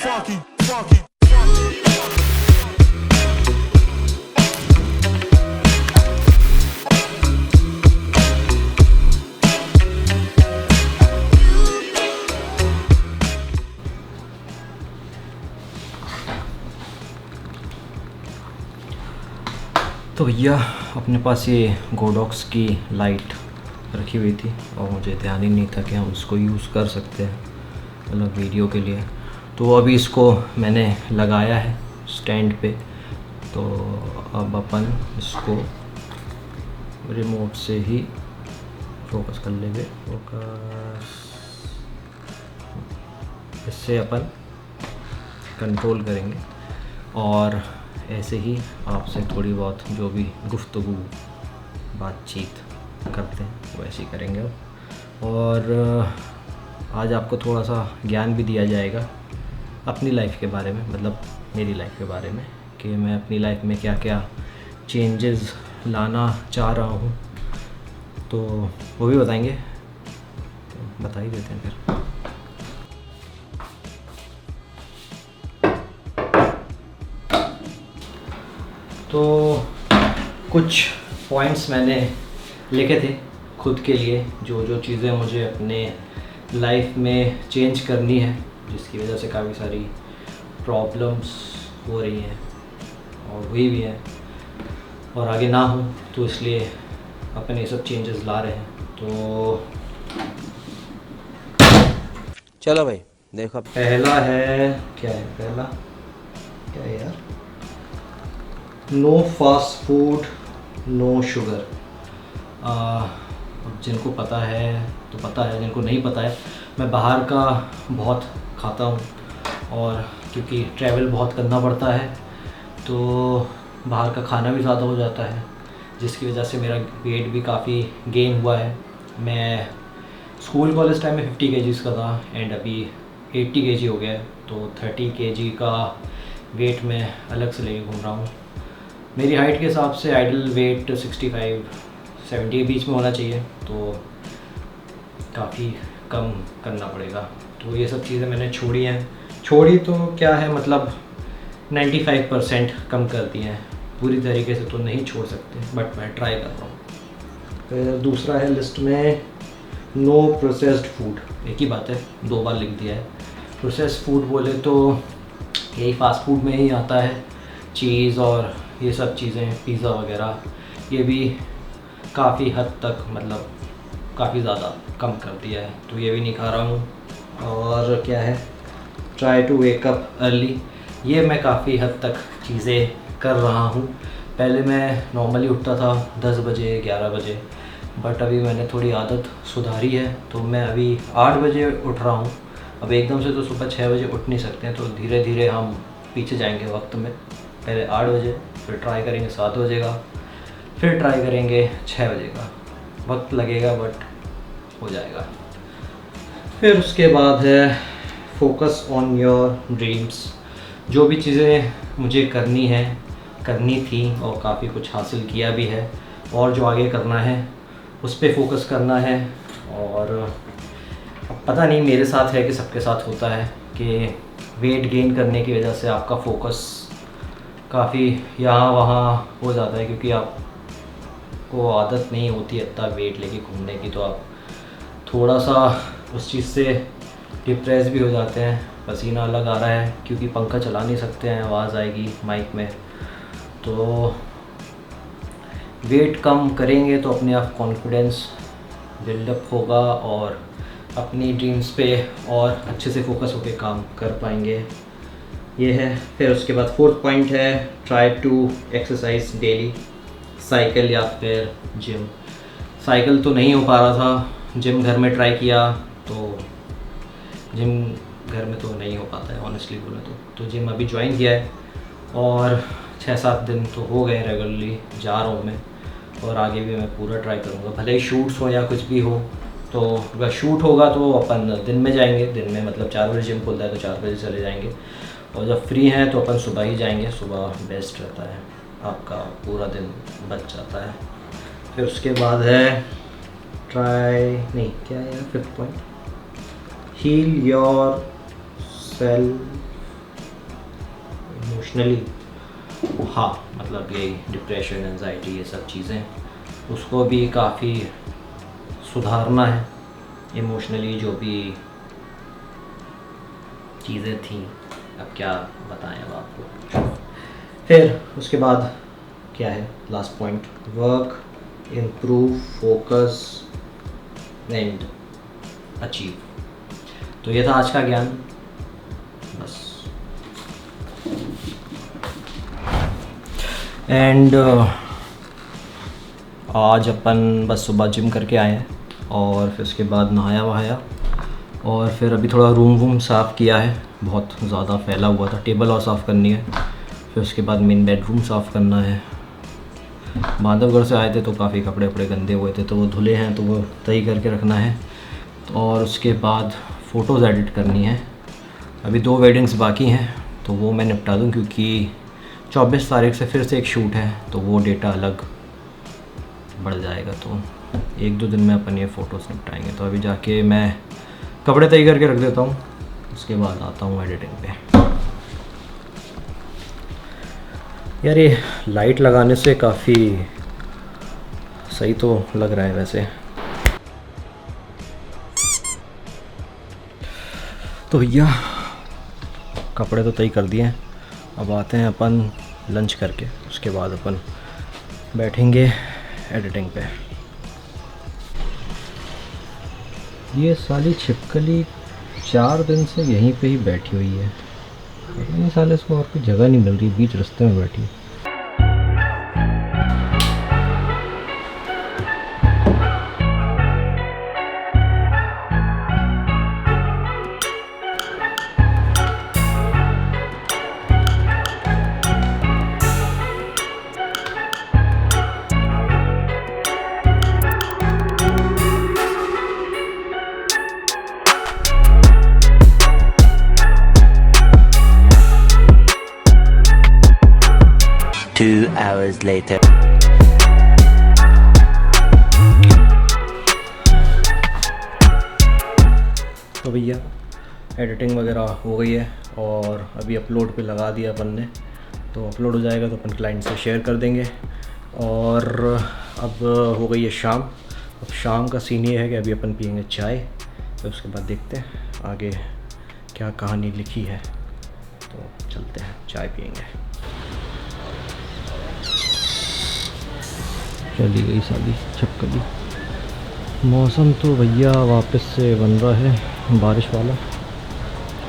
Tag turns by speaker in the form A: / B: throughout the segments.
A: funky, funky.
B: तो भैया अपने पास ये गोडॉक्स की लाइट रखी हुई थी और मुझे ध्यान ही नहीं था कि हम उसको यूज़ कर सकते हैं मतलब वीडियो के लिए। तो अभी इसको मैंने लगाया है स्टैंड पे। तो अब अपन इसको रिमोट से ही फोकस कर लेंगे। फोकस इससे अपन कंट्रोल करेंगे और ऐसे ही आपसे थोड़ी बहुत जो भी गुफ्तगू बातचीत करते हैं वो ऐसे ही करेंगे अब। और आज आपको थोड़ा सा ज्ञान भी दिया जाएगा अपनी लाइफ के बारे में, मतलब मेरी लाइफ के बारे में, कि मैं अपनी लाइफ में क्या क्या चेंजेस लाना चाह रहा हूँ। तो वो भी बताएंगे, तो बता ही देते हैं फिर। तो कुछ पॉइंट्स मैंने लिखे थे खुद के लिए, जो जो चीज़ें मुझे अपने लाइफ में चेंज करनी है, जिसकी वजह से काफ़ी सारी प्रॉब्लम्स हो रही हैं और हुई भी हैं और आगे ना हो, तो इसलिए अपन ये सब चेंजेस ला रहे हैं। तो
C: चलो भाई देखो।
B: पहला है, क्या है पहला, क्या है यार, no fast food no sugar. जिनको पता है तो पता है, जिनको नहीं पता है, मैं बाहर का बहुत खाता हूँ और क्योंकि ट्रैवल बहुत करना पड़ता है तो बाहर का खाना भी ज़्यादा हो जाता है, जिसकी वजह से मेरा वेट भी काफ़ी गेन हुआ है। मैं स्कूल कॉलेज टाइम में 50 kg का था एंड अभी 80 kg हो गया है। तो 30 kg का वेट मैं अलग से लेके घूम रहा हूँ। मेरी हाइट के हिसाब से आइडल वेट 65-70 के बीच में होना चाहिए, तो काफ़ी कम करना पड़ेगा। तो ये सब चीज़ें मैंने छोड़ी हैं। छोड़ी तो क्या है, मतलब 95% कम कर दी हैं। पूरी तरीके से तो नहीं छोड़ सकते, बट मैं ट्राई कर रहा हूँ। फिर दूसरा है लिस्ट में नो प्रोसेस्ड फूड। एक ही बात है, 2 बार लिख दिया है। प्रोसेस्ड फूड बोले तो यही फास्ट फूड में ही आता है, चीज़ और ये सब चीज़ें, पिज़्ज़ा वगैरह, ये भी काफ़ी हद तक, मतलब काफ़ी ज़्यादा कम कर दिया है, तो ये भी नहीं खा रहा हूँ। और क्या है, try to wake up early, ये मैं काफ़ी हद तक चीज़ें कर रहा हूँ। पहले मैं नॉर्मली उठता था 10 बजे 11 बजे, बट अभी मैंने थोड़ी आदत सुधारी है, तो मैं अभी 8 बजे उठ रहा हूँ। अब एकदम से तो सुबह 6 बजे उठ नहीं सकते हैं, तो धीरे धीरे हम पीछे जाएंगे वक्त में। पहले 8 बजे, फिर ट्राई करेंगे 7 बजे का, फिर ट्राई करेंगे 6 बजे का। वक्त लगेगा बट हो जाएगा। फिर उसके बाद है फोकस ऑन योर ड्रीम्स। जो भी चीज़ें मुझे करनी थी और काफ़ी कुछ हासिल किया भी है, और जो आगे करना है उस पर फोकस करना है। और अब पता नहीं मेरे साथ है कि सबके साथ होता है कि वेट गेन करने की वजह से आपका फोकस काफ़ी यहाँ वहाँ हो जाता है, क्योंकि आपको आदत नहीं होती इतना वेट लेके घूमने की, तो आप थोड़ा सा उस चीज़ से डिप्रेस भी हो जाते हैं। पसीना अलग आ रहा है क्योंकि पंखा चला नहीं सकते हैं, आवाज़ आएगी माइक में। तो वेट कम करेंगे तो अपने आप कॉन्फिडेंस बिल्डअप होगा और अपनी ड्रीम्स पे और अच्छे से फोकस होकर काम कर पाएंगे। ये है। फिर उसके बाद 4th पॉइंट है try to exercise daily, cycle या फिर जिम। साइकिल तो नहीं हो पा रहा था, जिम घर में ट्राई किया तो जिम घर में तो नहीं हो पाता है ऑनेस्टली बोले तो जिम अभी ज्वाइन किया है और 6-7 दिन तो हो गए रेगुलरली जा रहा हूँ मैं, और आगे भी मैं पूरा ट्राई करूँगा, भले ही शूट्स हो या कुछ भी हो। तो अगर शूट होगा तो अपन दिन में जाएंगे, दिन में मतलब 4 बजे जिम खुलता है तो 4 बजे चले जाएंगे, और जब फ्री हैं तो अपन सुबह ही जाएंगे। सुबह बेस्ट रहता है, आपका पूरा दिन बच जाता है। फिर उसके बाद है क्या है 5th point, heal yourself emotionally, हाँ मतलब यही डिप्रेशन, एंजाइटी, ये सब चीज़ें, उसको भी काफ़ी सुधारना है। इमोशनली जो भी चीज़ें थी, अब क्या बताएं अब आपको। फिर उसके बाद क्या है last point, work, improve, focus and achieve. तो ये था आज का ज्ञान बस। एंड आज अपन बस सुबह जिम करके आए हैं और फिर उसके बाद नहाया वहाया और फिर अभी थोड़ा रूम वूम साफ़ किया है, बहुत ज़्यादा फैला हुआ था। टेबल और साफ़ करनी है, फिर उसके बाद मेन बेडरूम साफ़ करना है। बांधवगढ़ से आए थे तो काफ़ी कपड़े वपड़े गंदे हुए थे, तो वो धुले हैं तो वो तय करके रखना है। और उसके बाद फ़ोटोज़ एडिट करनी है। अभी 2 वेडिंग्स बाकी हैं तो वो मैं निपटा दूँ, क्योंकि 24 तारीख से फिर से एक शूट है तो वो डेटा अलग बढ़ जाएगा। तो 1-2 दिन में अपन ये फ़ोटोज़ निपटाएंगे। तो अभी जाके मैं कपड़े तय करके रख देता हूँ, उसके बाद आता हूँ एडिटिंग पे। यार ये लाइट लगाने से काफ़ी सही तो लग रहा है वैसे। तो भैया कपड़े तो तय कर दिए हैं, अब आते हैं अपन लंच करके, उसके बाद अपन बैठेंगे एडिटिंग पे। ये साली छिपकली 4 दिन से यहीं पे ही बैठी हुई है। इतने साल इसको और कोई जगह नहीं मिल रही, बीच रास्ते में बैठी।
C: Two hours later.
B: तो भैया एडिटिंग वगैरह हो गई है और अभी अपलोड पे लगा दिया अपन ने, तो अपलोड हो जाएगा तो अपन क्लाइंट से शेयर कर देंगे। और अब हो गई है शाम। अब शाम का सीन ये है कि अभी अपन पियेंगे चाय, तो उसके बाद देखते हैं आगे क्या कहानी लिखी है। तो चलते हैं चाय पियेंगे। चली गई साली छिपकली। मौसम तो भैया वापस से बन रहा है बारिश वाला,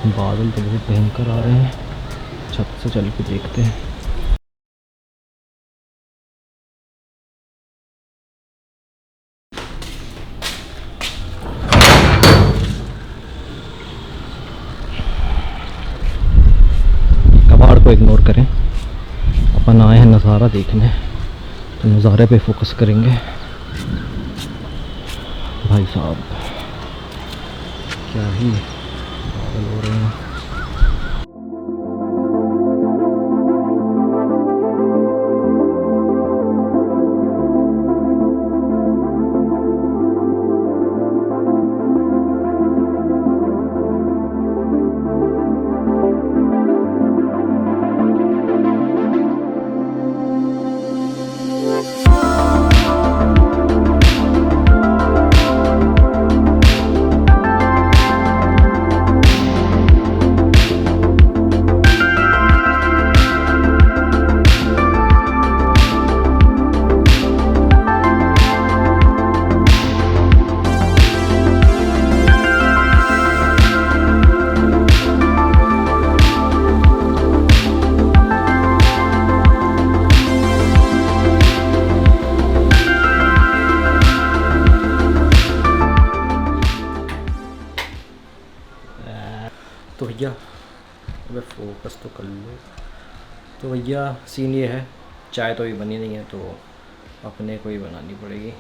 B: बादल तो बहुत भयंकर आ रहे हैं। छत से चल के देखते हैं। कबाड़ को इग्नोर करें, अपन आए हैं नज़ारा देखने, तो नज़ारे पे फोकस करेंगे। भाई साहब क्या ही बादल हो रहे हैं। तो भैया अबे फोकस तो कर लो। तो भैया सीन ये है, चाय तो अभी बनी नहीं है तो अपने को ही बनानी पड़ेगी।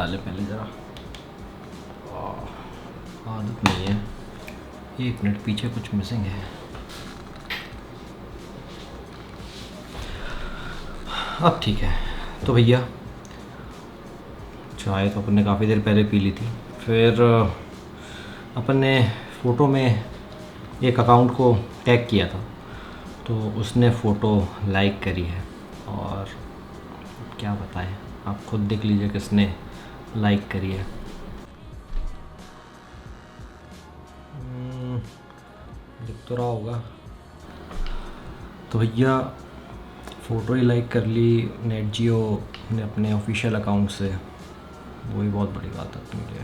B: चला ले पहले ज़रा, आदत नहीं है। 1 मिनट, पीछे कुछ मिसिंग है। अब ठीक है। तो भैया चाय तो अपन ने काफ़ी देर पहले पी ली थी। फिर अपन ने फ़ोटो में एक अकाउंट को टैग किया था, तो उसने फ़ोटो लाइक करी है। और क्या बताएं, आप खुद देख लीजिए किसने लाइक करी है। दिख तो रहा होगा। तो भैया फ़ोटो ही लाइक कर ली नेट जियो ने अपने ऑफिशियल अकाउंट से, वही बहुत बड़ी बात है अपने लिए।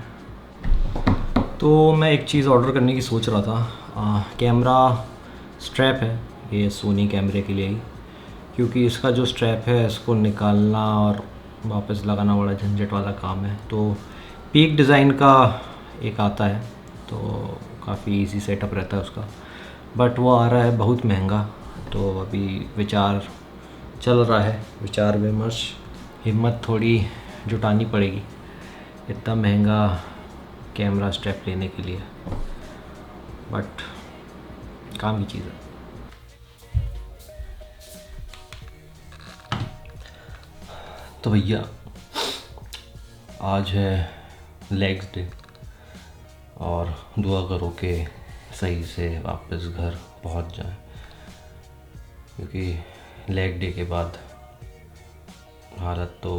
B: तो मैं एक चीज़ ऑर्डर करने की सोच रहा था। कैमरा स्ट्रैप है, ये सोनी कैमरे के लिए ही, क्योंकि इसका जो स्ट्रैप है इसको निकालना और वापस लगाना बड़ा झंझट वाला काम है। तो पीक डिज़ाइन का एक आता है, तो काफ़ी इजी सेटअप रहता है उसका, बट वो आ रहा है बहुत महंगा। तो अभी विचार चल रहा है, विचार विमर्श, हिम्मत थोड़ी जुटानी पड़ेगी इतना महंगा कैमरा स्ट्रैप लेने के लिए, बट काम की चीज़ है। तो भैया आज है लेग्स डे, और दुआ करो कि सही से वापस घर पहुंच जाए, क्योंकि लेग डे के बाद हालत तो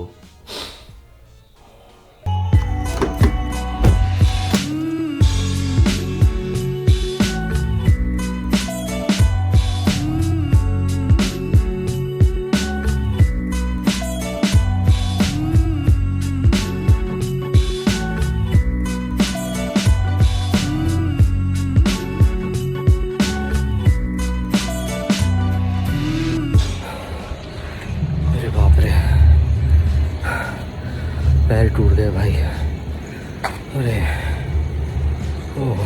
B: पैर टूट गए भाई। अरे ओह,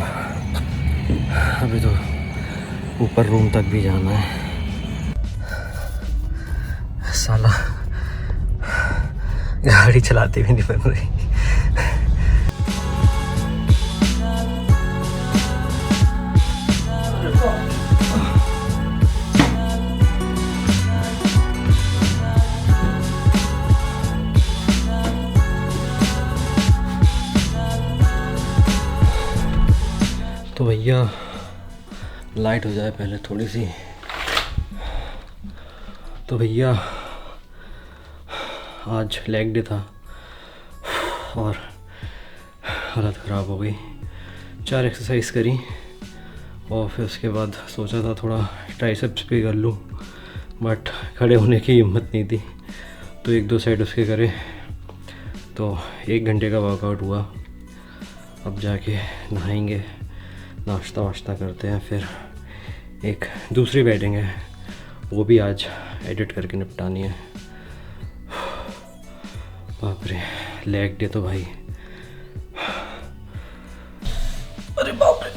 B: अभी तो ऊपर रूम तक भी जाना है। साला गाड़ी चलाते भी नहीं बन रही। तो भैया लाइट हो जाए पहले थोड़ी सी। तो भैया आज लेग डे था और हालत ख़राब हो गई। 4 एक्सरसाइज करी और फिर उसके बाद सोचा था थोड़ा ट्राइसेप्स भी कर लूँ, बट खड़े होने की हिम्मत नहीं थी, तो 1-2 सेट उसके करे। तो 1 घंटे का वर्कआउट हुआ। अब जाके नहाएंगे, नाश्ता वाश्ता करते हैं, फिर एक दूसरी वेडिंग है, वो भी आज एडिट करके निपटानी है। बाप रे, लेग डे तो भाई, अरे बाप रे,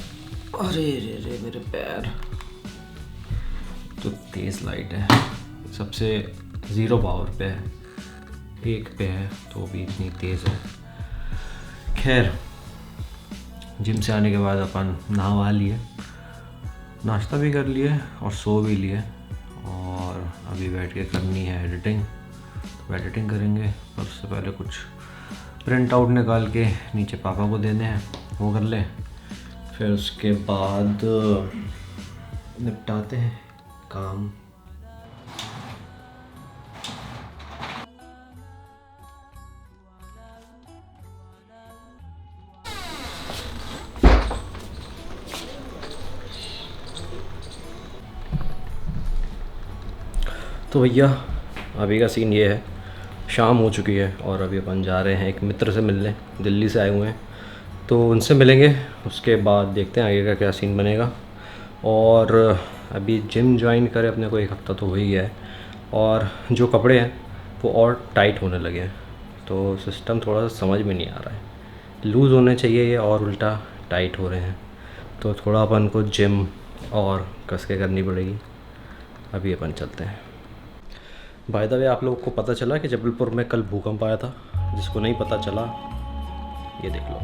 B: अरे रे रे मेरे पैर। तो तेज़ लाइट है, सबसे 0 पावर पे है, 1 पे है, तो भी इतनी तेज़ है। खैर, जिम से आने के बाद अपन नहा लिए, नाश्ता भी कर लिए और सो भी लिए, और अभी बैठ के करनी है एडिटिंग। तो एडिटिंग करेंगे, पर उससे पहले कुछ प्रिंट आउट निकाल के नीचे पापा को देने हैं, वो कर लें। फिर उसके बाद निपटाते हैं काम। तो भैया अभी का सीन ये है, शाम हो चुकी है और अभी अपन जा रहे हैं एक मित्र से मिलने, दिल्ली से आए हुए हैं, तो उनसे मिलेंगे। उसके बाद देखते हैं आगे का क्या सीन बनेगा। और अभी जिम ज्वाइन करे अपने को 1 हफ़्ता तो हो ही गया है, और जो कपड़े हैं वो और टाइट होने लगे हैं, तो सिस्टम थोड़ा सा समझ में नहीं आ रहा है। लूज़ होने चाहिए ये, और उल्टा टाइट हो रहे हैं, तो थोड़ा अपन को जिम और कस के करनी पड़ेगी। अभी अपन चलते हैं। बाय द वे, आप लोगों को पता चला कि जबलपुर में कल भूकंप आया था? जिसको नहीं पता चला ये देख लो।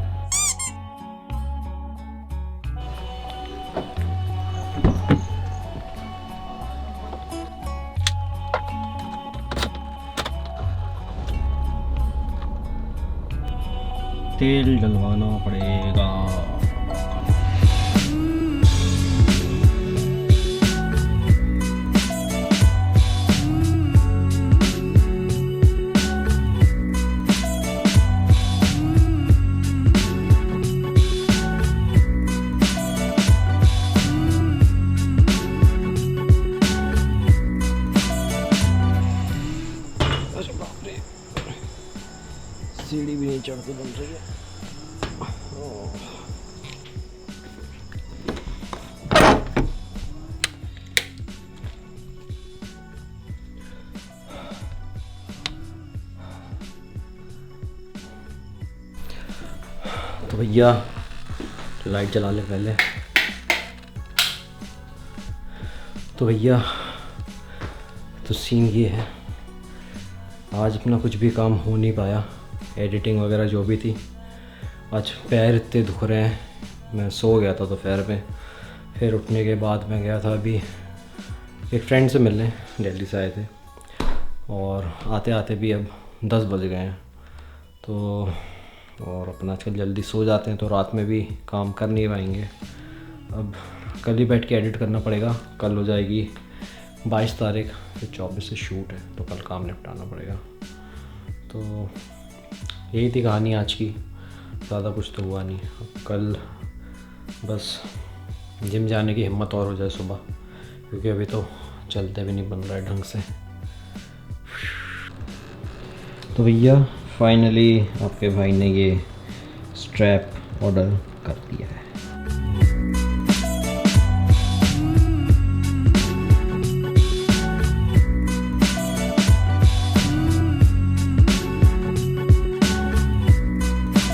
B: तेल डलवाना पड़ेगा। सीढ़ी भी नहीं चढ़ती बन रही है। तो भैया लाइट जला ले पहले। तो भैया तो सीन ये है, आज अपना कुछ भी काम हो नहीं पाया, एडिटिंग वगैरह जो भी थी। आज पैर इतने दुख रहे हैं, मैं सो गया था दोपहर में। फिर उठने के बाद मैं गया था अभी एक फ्रेंड से मिलने, दिल्ली से आए थे, और आते आते भी अब 10 बज गए हैं। तो और अपना आजकल जल्दी सो जाते हैं तो रात में भी काम कर नहीं पाएंगे। अब कल ही बैठ के एडिट करना पड़ेगा। कल हो जाएगी 22 तारीख, फिर 24 से शूट है, तो कल काम निपटाना पड़ेगा। तो यही थी कहानी आज की, ज़्यादा कुछ तो हुआ नहीं। अब कल बस जिम जाने की हिम्मत और हो जाए सुबह, क्योंकि अभी तो चलते भी नहीं बन रहा है ढंग से। तो भैया फाइनली आपके भाई ने ये स्ट्रैप ऑर्डर कर दिया है।